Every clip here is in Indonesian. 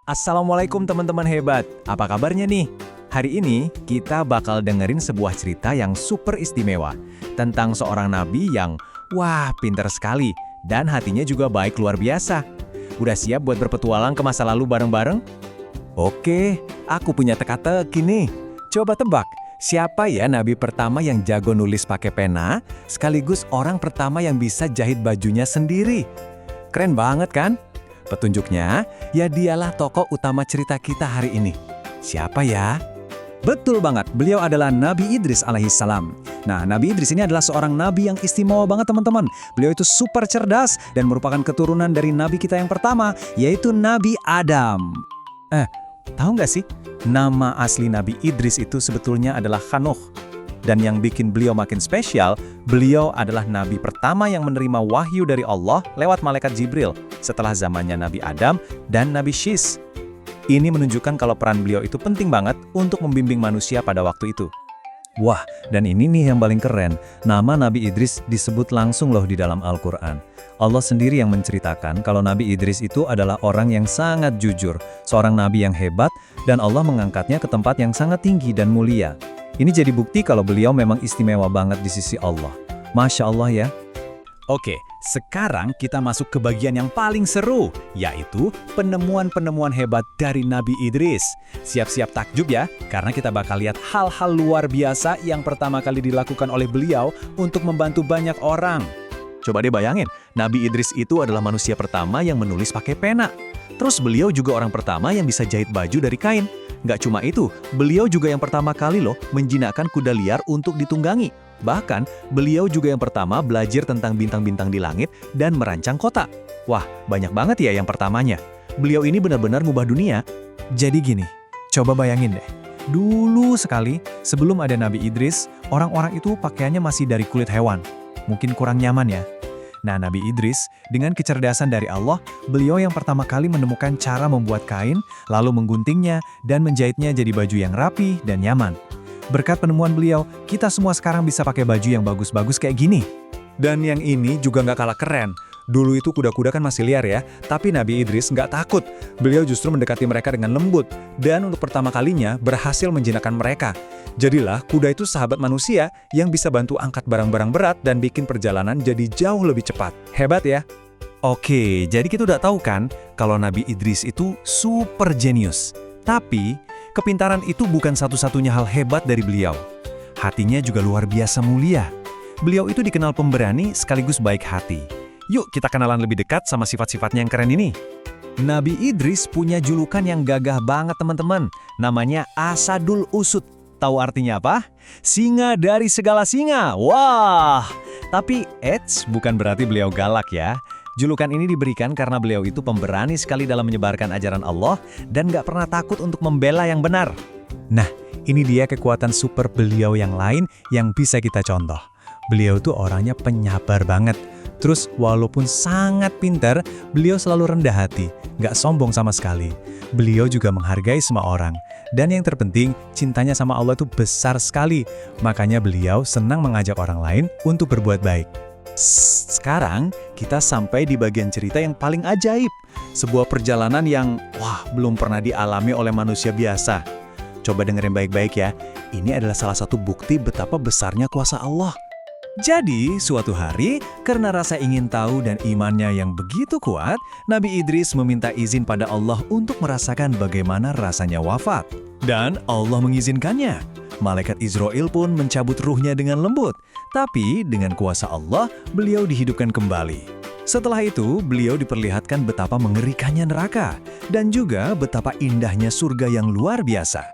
Assalamualaikum teman-teman hebat, apa kabarnya nih? Hari ini kita bakal dengerin sebuah cerita yang super istimewa tentang seorang nabi yang, wah, pinter sekali dan hatinya juga baik luar biasa. Udah siap buat berpetualang ke masa lalu bareng-bareng? Oke, aku punya teka-teki nih. Coba tebak, siapa ya nabi pertama yang jago nulis pakai pena, sekaligus orang pertama yang bisa jahit bajunya sendiri? Keren banget kan? Petunjuknya, ya dialah tokoh utama cerita kita hari ini. Siapa ya? Betul banget, beliau adalah Nabi Idris alaihissalam. Nah, Nabi Idris ini adalah seorang nabi yang istimewa banget teman-teman. Beliau itu super cerdas dan merupakan keturunan dari nabi kita yang pertama, yaitu Nabi Adam. Tahu nggak sih? Nama asli Nabi Idris itu sebetulnya adalah Khanukh. Dan yang bikin beliau makin spesial, beliau adalah nabi pertama yang menerima wahyu dari Allah lewat malaikat Jibril setelah zamannya Nabi Adam dan Nabi Syis. Ini menunjukkan kalau peran beliau itu penting banget untuk membimbing manusia pada waktu itu. Wah, dan ini nih yang paling keren. Nama Nabi Idris disebut langsung loh di dalam Al-Quran. Allah sendiri yang menceritakan kalau Nabi Idris itu adalah orang yang sangat jujur, seorang nabi yang hebat, dan Allah mengangkatnya ke tempat yang sangat tinggi dan mulia. Ini jadi bukti kalau beliau memang istimewa banget di sisi Allah. Masya Allah ya. Oke, sekarang kita masuk ke bagian yang paling seru, yaitu penemuan-penemuan hebat dari Nabi Idris. Siap-siap takjub ya, karena kita bakal lihat hal-hal luar biasa yang pertama kali dilakukan oleh beliau untuk membantu banyak orang. Coba deh bayangin, Nabi Idris itu adalah manusia pertama yang menulis pakai pena. Terus beliau juga orang pertama yang bisa jahit baju dari kain. Nggak cuma itu, beliau juga yang pertama kali loh menjinakkan kuda liar untuk ditunggangi. Bahkan, beliau juga yang pertama belajar tentang bintang-bintang di langit dan merancang kota. Wah, banyak banget ya yang pertamanya. Beliau ini benar-benar ngubah dunia. Jadi gini, coba bayangin deh. Dulu sekali, sebelum ada Nabi Idris, orang-orang itu pakaiannya masih dari kulit hewan. Mungkin kurang nyaman ya. Nah, Nabi Idris, dengan kecerdasan dari Allah, beliau yang pertama kali menemukan cara membuat kain, lalu mengguntingnya, dan menjahitnya jadi baju yang rapi dan nyaman. Berkat penemuan beliau, kita semua sekarang bisa pakai baju yang bagus-bagus kayak gini. Dan yang ini juga nggak kalah keren. Dulu itu kuda-kuda kan masih liar ya, tapi Nabi Idris nggak takut. Beliau justru mendekati mereka dengan lembut, dan untuk pertama kalinya berhasil menjinakkan mereka. Jadilah kuda itu sahabat manusia yang bisa bantu angkat barang-barang berat dan bikin perjalanan jadi jauh lebih cepat. Hebat ya? Oke, jadi kita udah tahu kan kalau Nabi Idris itu super jenius. Tapi, kepintaran itu bukan satu-satunya hal hebat dari beliau. Hatinya juga luar biasa mulia. Beliau itu dikenal pemberani sekaligus baik hati. Yuk kita kenalan lebih dekat sama sifat-sifatnya yang keren ini. Nabi Idris punya julukan yang gagah banget teman-teman. Namanya Asadul Usud. Tahu artinya apa? Singa dari segala singa. Wah! Tapi bukan berarti beliau galak ya. Julukan ini diberikan karena beliau itu pemberani sekali dalam menyebarkan ajaran Allah dan gak pernah takut untuk membela yang benar. Nah, ini dia kekuatan super beliau yang lain yang bisa kita contoh. Beliau tuh orangnya penyabar banget. Terus walaupun sangat pintar, beliau selalu rendah hati, gak sombong sama sekali. Beliau juga menghargai semua orang. Dan yang terpenting, cintanya sama Allah itu besar sekali. Makanya beliau senang mengajak orang lain untuk berbuat baik. Sekarang, kita sampai di bagian cerita yang paling ajaib. Sebuah perjalanan yang, belum pernah dialami oleh manusia biasa. Coba dengerin baik-baik ya. Ini adalah salah satu bukti betapa besarnya kuasa Allah. Jadi, suatu hari, karena rasa ingin tahu dan imannya yang begitu kuat, Nabi Idris meminta izin pada Allah untuk merasakan bagaimana rasanya wafat. Dan Allah mengizinkannya. Malaikat Israel pun mencabut ruhnya dengan lembut. Tapi, dengan kuasa Allah, beliau dihidupkan kembali. Setelah itu, beliau diperlihatkan betapa mengerikannya neraka. Dan juga betapa indahnya surga yang luar biasa.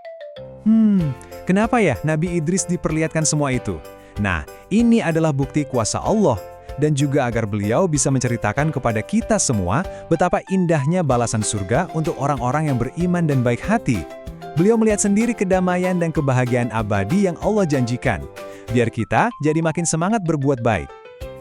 Kenapa ya Nabi Idris diperlihatkan semua itu? Nah, ini adalah bukti kuasa Allah dan juga agar beliau bisa menceritakan kepada kita semua betapa indahnya balasan surga untuk orang-orang yang beriman dan baik hati. Beliau melihat sendiri kedamaian dan kebahagiaan abadi yang Allah janjikan, biar kita jadi makin semangat berbuat baik.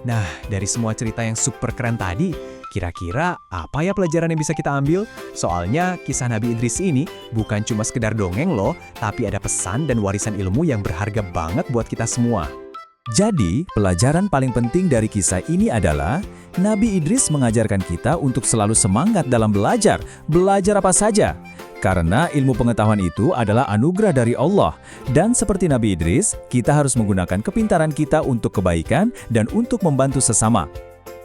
Nah, dari semua cerita yang super keren tadi, kira-kira apa ya pelajaran yang bisa kita ambil? Soalnya kisah Nabi Idris ini bukan cuma sekedar dongeng loh, tapi ada pesan dan warisan ilmu yang berharga banget buat kita semua. Jadi, pelajaran paling penting dari kisah ini adalah Nabi Idris mengajarkan kita untuk selalu semangat dalam belajar apa saja. Karena ilmu pengetahuan itu adalah anugerah dari Allah. Dan seperti Nabi Idris, kita harus menggunakan kepintaran kita untuk kebaikan dan untuk membantu sesama.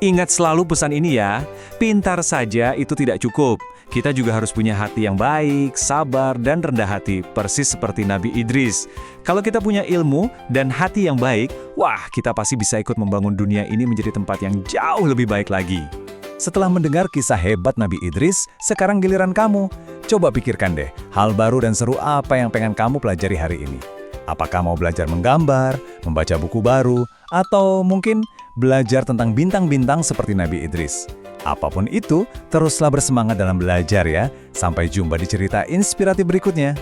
Ingat selalu pesan ini ya, pintar saja itu tidak cukup. Kita juga harus punya hati yang baik, sabar, dan rendah hati, persis seperti Nabi Idris. Kalau kita punya ilmu dan hati yang baik, wah, kita pasti bisa ikut membangun dunia ini menjadi tempat yang jauh lebih baik lagi. Setelah mendengar kisah hebat Nabi Idris, sekarang giliran kamu. Coba pikirkan deh, hal baru dan seru apa yang pengen kamu pelajari hari ini? Apakah mau belajar menggambar, membaca buku baru, atau mungkin belajar tentang bintang-bintang seperti Nabi Idris? Apapun itu, teruslah bersemangat dalam belajar ya. Sampai jumpa di cerita inspiratif berikutnya.